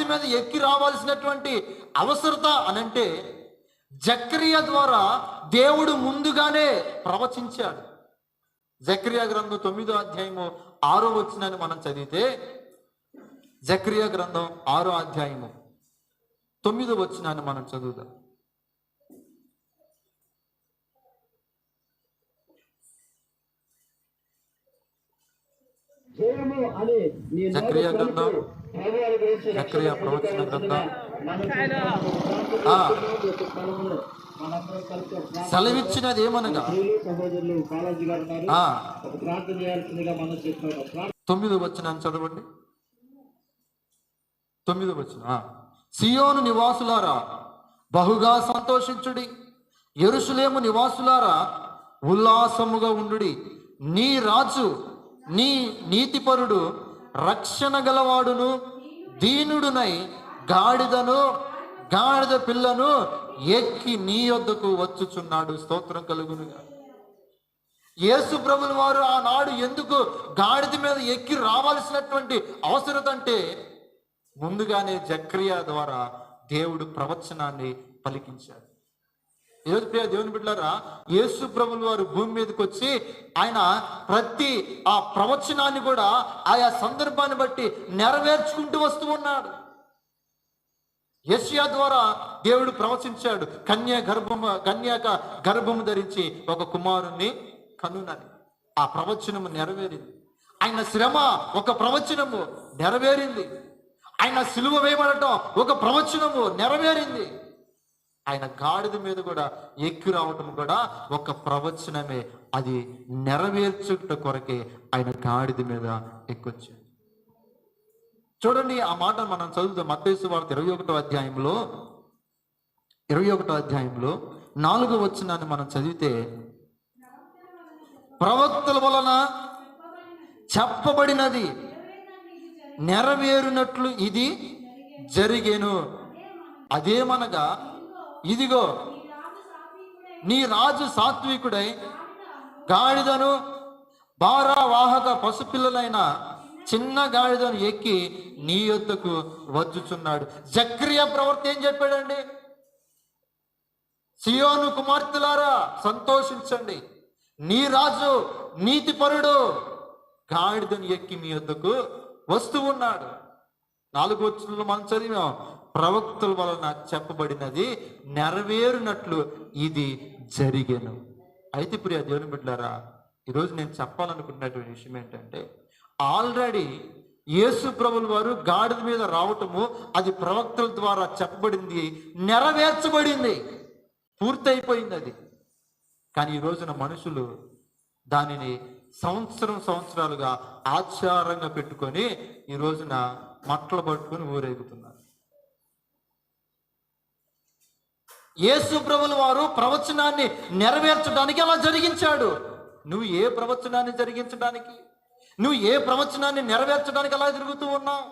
గాడిద మీద ఎక్కి రావాల్సినటువంటి అవసరత అనంటే జకర్యా ద్వారా దేవుడు ముందుగానే ప్రవచించాడు. జకర్యా గ్రంథం 9వ అధ్యాయము 6వ వచనాన్ని మనం చదివితే, జకర్యా గ్రంథం 6వ అధ్యాయము 9వ వచనాన్ని మనం చదువుదాం. జకర్యా గ్రంథం, జకర్యా ప్రవచన గ్రంథం సెలవిచ్చినది ఏమనగా 9వ వచనాన్ని చదవండి. 9వ వచనం, సియోను నివాసులారా బహుగా సంతోషించుడి, యెరూషలేము నివాసులారా ఉల్లాసముగా ఉండుడి. నీ రాజు, నీ నీతిపరుడు, రక్షణ గలవాడును దీనుడునై గాడిద పిల్లను ఎక్కి నీ యొద్దకు వచ్చుచున్నాడు. స్తోత్రం కలుగునుగా. యేసు ప్రభుల వారు ఆనాడు ఎందుకు గాడిద మీద ఎక్కి రావాల్సినటువంటి అవసరం అంటే, ముందుగానే జకర్యా ద్వారా దేవుడు ప్రవచనాన్ని పలికించాడు. ఈరోజు ప్రియ దేవుని బిడ్డలారా, యేసు ప్రభుల వారు భూమి మీదకి వచ్చి ఆయన ప్రతి ఆ ప్రవచనాన్ని కూడా ఆయా సందర్భాన్ని బట్టి నెరవేర్చుకుంటూ వస్తూ ఉన్నాడు. యెషయా ద్వారా దేవుడు ప్రవచించాడు, కన్యాక గర్భము ధరించి ఒక కుమారుణ్ణి కనునని. ఆ ప్రవచనము నెరవేరింది. ఆయన శ్రమ ఒక ప్రవచనము నెరవేరింది. ఆయన సిలువ వేయబడటం ఒక ప్రవచనము నెరవేరింది. ఆయన గాడిద మీద కూడా ఎక్కి రావటం కూడా ఒక ప్రవచనమే. అది నెరవేర్చుట కొరకే ఆయన గాడిద మీద ఎక్కొచ్చాడు. చూడండి, ఆ మాట మనం చదువుతాం. మత్తయి సువార్త 21వ అధ్యాయంలో 4వ వచనాన్ని మనం చదివితే, ప్రవక్తల వలన చెప్పబడినది నెరవేరునట్లు ఇది జరిగేను. అదేమనగా, ఇదిగో నీ రాజు సాత్వికుడై గాడిదను భారవాహక పశుపిల్లలైన చిన్న గాడిదను ఎక్కి నీ యొద్దకు వచ్చుచున్నాడు. జకర్యా ప్రవక్త ఏం చెప్పాడండి? సియోను కుమార్తెలారా సంతోషించండి, నీ రాజు నీతిపరుడు గాడిదను ఎక్కి మీ యొద్దకు వస్తూ ఉన్నాడు. 4వ వచనంలో మనం చదివాం, ప్రవక్తల వలన చెప్పబడినది నెరవేరునట్లు ఇది జరిగెను. అయితే ప్రియ దేవుని బిడ్డలారా, ఈరోజు నేను చెప్పాలనుకున్నటువంటి విషయం ఏంటంటే, ఆల్రెడీ యేసు ప్రభుల వారు గాడిద మీద రావటము అది ప్రవక్తల ద్వారా చెప్పబడింది, నెరవేర్చబడింది, పూర్తయిపోయింది అది. కానీ ఈ రోజున మనుషులు దానిని సంవత్సరాలుగా ఆచారంగా పెట్టుకొని ఈ రోజున మట్టలు పట్టుకొని ఊరేగుతున్నారు. యేసు ప్రభుల వారు ప్రవచనాన్ని నెరవేర్చడానికి అలా జరిగించాడు. నువ్వు ఏ ప్రవచనాన్ని జరిగించడానికి, నువ్వు ఏ ప్రవచనాన్ని నెరవేర్చడానికి అలా తిరుగుతూ ఉన్నావు?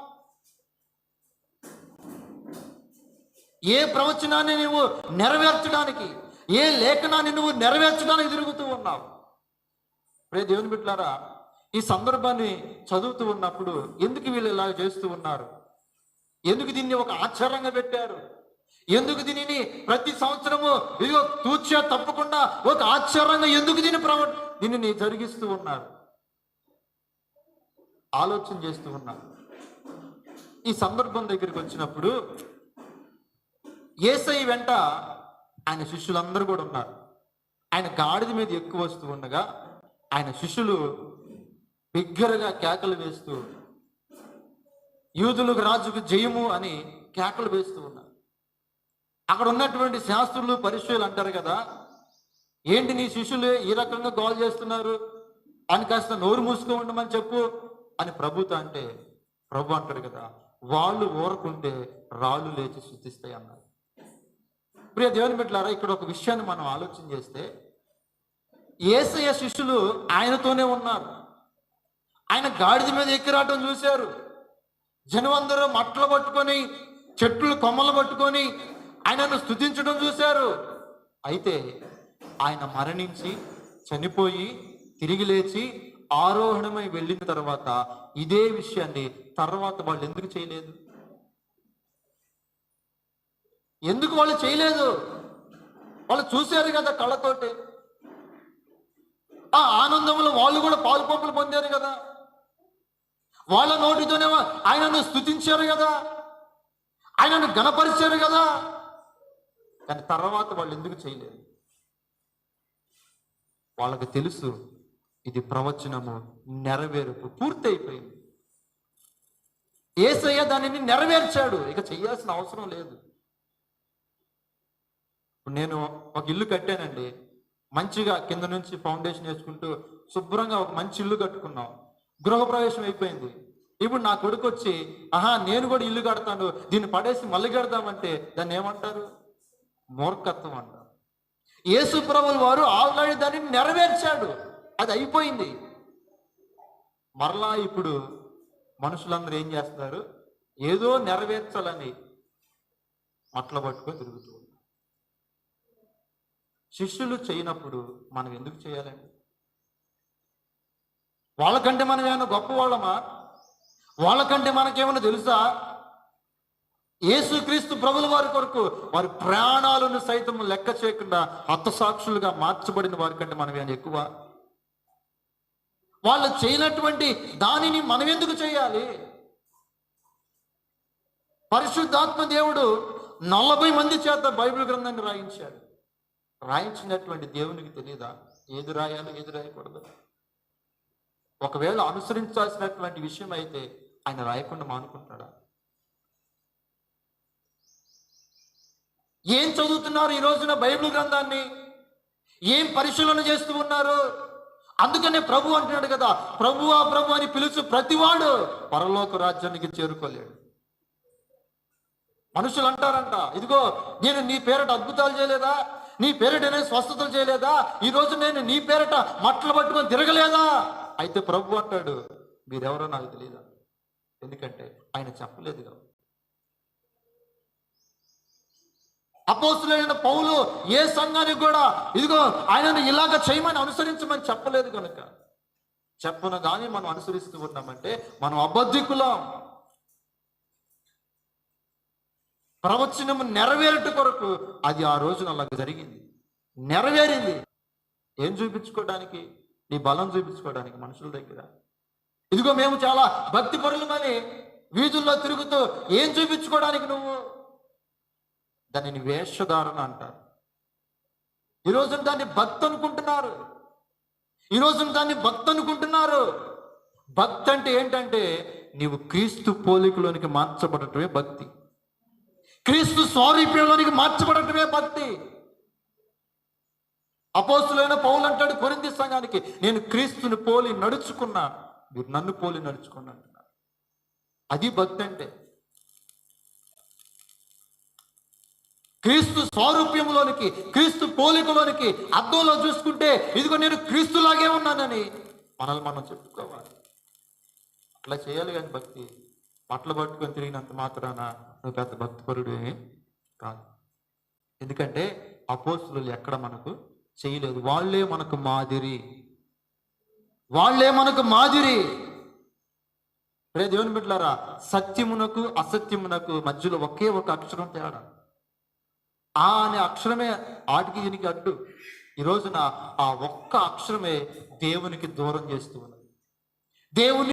ఏ ప్రవచనాన్ని నువ్వు నెరవేర్చడానికి, ఏ లేఖనాన్ని నువ్వు నెరవేర్చడానికి తిరుగుతూ ఉన్నావు? రే దేవుని బిడ్డలారా, ఈ సందర్భాన్ని చదువుతూ ఉన్నప్పుడు ఎందుకు వీళ్ళు ఇలా చేస్తూ ఉన్నారు? ఎందుకు దీన్ని ఒక ఆచారంగా పెట్టారు? ఎందుకు దీనిని ప్రతి సంవత్సరము ఇదిగో తూచా తప్పకుండా ఒక ఆచారంగా ఎందుకు దీనిని జరిగిస్తూ ఉన్నారు? ఆలోచన చేస్తూ ఉన్నారు. ఈ సందర్భం దగ్గరికి వచ్చినప్పుడు యేసయ్య వెంట ఆయన శిష్యులందరూ కూడా ఉన్నారు. ఆయన గాడిద మీద ఎక్కువ వస్తూ ఉండగా ఆయన శిష్యులు బిగ్గరగా కేకలు వేస్తూ యూదులకు రాజుకు జయము అని కేకలు వేస్తూ ఉన్నారు. అక్కడ ఉన్నటువంటి శాస్త్రులు పరిచయాలు అంటారు కదా, ఏంటి నీ శిష్యులు ఈ రకంగా గోల్ చేస్తున్నారు అని కాస్త నోరు మూసుకో ఉండమని చెప్పు అని ప్రభుతో అంటే, ప్రభు అంటారు కదా, వాళ్ళు ఊరకుంటే రాళ్ళు లేచి స్తుతిస్తాయి అన్నారు. ప్రియ దేవుని బిడ్డలారా, ఇక్కడ ఒక విషయాన్ని మనం ఆలోచన చేస్తే, యేసయ్య శిష్యులు ఆయనతోనే ఉన్నారు. ఆయన గాడిద మీద ఎక్కి రావటం చూశారు. జనం అందరూ మట్టలు పట్టుకొని, చెట్లు కొమ్మలు పట్టుకొని ఆయనను స్తుతించడం చూశారు. అయితే ఆయన మరణించి చనిపోయి తిరిగి లేచి ఆరోహణమై వెళ్ళిన తర్వాత ఇదే విషయాన్ని తర్వాత వాళ్ళు ఎందుకు చేయలేదు? ఎందుకు వాళ్ళు చేయలేదు? వాళ్ళు చూశారు కదా కళ్ళతోటి. ఆ ఆనందంలో వాళ్ళు కూడా పాలు పంపులు పొందారు కదా. వాళ్ళ నోటితోనే ఆయనను స్తుతించారు కదా, ఆయనను గణపరిచారు కదా. కానీ తర్వాత వాళ్ళు ఎందుకు చేయలేదు? వాళ్ళకి తెలుసు ఇది ప్రవచనము నెరవేర్పు పూర్తయిపోయింది. యేసయ్య దానిని నెరవేర్చాడు, ఇక చెయ్యాల్సిన అవసరం లేదు. నేను ఒక ఇల్లు కట్టానండి, మంచిగా కింద నుంచి ఫౌండేషన్ వేసుకుంటూ శుభ్రంగా ఒక మంచి ఇల్లు కట్టుకున్నాం. గృహప్రవేశం అయిపోయింది. ఇప్పుడు నా కొడుకు వచ్చి నేను కూడా ఇల్లు కడతాను, దీన్ని పడేసి మళ్ళీ కడతామంటే దాన్ని ఏమంటారు? మూర్ఖత్వం అంటారు. యేసు ప్రభువుల వారు ఆల్రెడీ దాన్ని నెరవేర్చాడు, అది అయిపోయింది. మరలా ఇప్పుడు మనుషులందరూ ఏం చేస్తున్నారు? ఏదో నెరవేర్చాలని మట్ల పట్టుకొని తిరుగుతూ ఉన్నారు. శిష్యులు చేయనప్పుడు మనం ఎందుకు చేయాలండి? వాళ్ళకంటే మనం ఏమైనా గొప్ప వాళ్ళమా? వాళ్ళకంటే మనకేమైనా తెలుసా? యేసుక్రీస్తు ప్రభుల వారి కొరకు వారి ప్రాణాలను సైతం లెక్క చేయకుండా హతసాక్షులుగా మార్చబడిన వారి కంటే మనం ఏమైనా ఎక్కువ? వాళ్ళు చేయనటువంటి దానిని మనం ఎందుకు చేయాలి? పరిశుద్ధాత్మ దేవుడు 40 మంది చేత బైబిల్ గ్రంథాన్ని రాయించాడు. రాయించినటువంటి దేవునికి తెలియదా ఏది రాయాలో ఏది రాయకూడదు? ఒకవేళ అనుసరించాల్సినటువంటి విషయం అయితే ఆయన రాయకుండా మానుకుంటాడా? ఏం చదువుతున్నారు ఈ రోజున బైబిల్ గ్రంథాన్ని? ఏం పరిశీలన చేస్తూ ఉన్నారు? అందుకనే ప్రభు అంటున్నాడు కదా, ప్రభువా ప్రభు అని పిలుచు ప్రతివాడు పరలోక రాజ్యానికి చేరుకోలేడు. మనుషులు అంటారంట, ఇదిగో నేను నీ పేరట అద్భుతాలు చేయలేదా, నీ పేరట నేను స్వస్థతలు చేయలేదా, ఈ రోజు నేను నీ పేరట మట్టలు పట్టుకొని తిరగలేదా? అయితే ప్రభు అంటాడు, మీరెవరో నాకు తెలియదా, ఎందుకంటే ఆయన చెప్పలేదు కదా. అపోస్తులైన పౌలు ఏ సంఘానికి కూడా ఇదిగో ఆయనను ఇలాగ చేయమని అనుసరించమని చెప్పలేదు కనుక, చెప్పను కానీ మనం అనుసరిస్తూ ఉన్నామంటే మనం అబద్ధికులం. ప్రవచనము నెరవేరుట కొరకు అది ఆ రోజున అలాగ జరిగింది, నెరవేరింది. ఏం చూపించుకోవడానికి? నీ బలం చూపించుకోవడానికి మనుషుల దగ్గర. ఇదిగో మేము చాలా భక్తి పరులమని వీధుల్లో తిరుగుతూ ఏం చూపించుకోవడానికి నువ్వు? దానిని వేషధారణ అంటారు. ఈరోజు దాన్ని భక్తి అనుకుంటున్నారు. భక్తి అంటే ఏంటంటే నీవు క్రీస్తు పోలికలోనికి మార్చబడటమే భక్తి, క్రీస్తు స్వరూపంలోనికి మార్చబడటమే భక్తి. అపోస్తులైన పౌలు అంటాడు కొరింథీ సంఘానికి, నేను క్రీస్తుని పోలి నడుచుకున్నా, మీరు నన్ను పోలి నడుచుకున్నా అంటున్నారు. అది భక్తి అంటే. క్రీస్తు స్వరూప్యంలోనికి, క్రీస్తు పోలికలోనికి అద్దంలో చూసుకుంటే ఇదిగో నేను క్రీస్తులాగే ఉన్నానని మనల్ని మనం చెప్పుకోవాలి. అట్లా చేయాలి. కానీ భక్తి బట్టలు పట్టుకొని తిరిగినంత మాత్రాన నువ్వు పెద్ద భక్తిపరుడు కాదు. ఎందుకంటే అపోస్తులు ఎక్కడ మనకు చేయలేదు, వాళ్ళే మనకు మాదిరి. ఇప్పుడే దేవుని బిడ్డలారా, సత్యమునకు అసత్యమునకు మధ్యలో ఒకే ఒక అక్షరం తేడా. అనే అక్షరమే ఆటికి దీనికి అడ్డు. ఈ రోజున ఆ ఒక్క అక్షరమే దేవునికి దూరం చేస్తూ ఉన్నది. దేవుని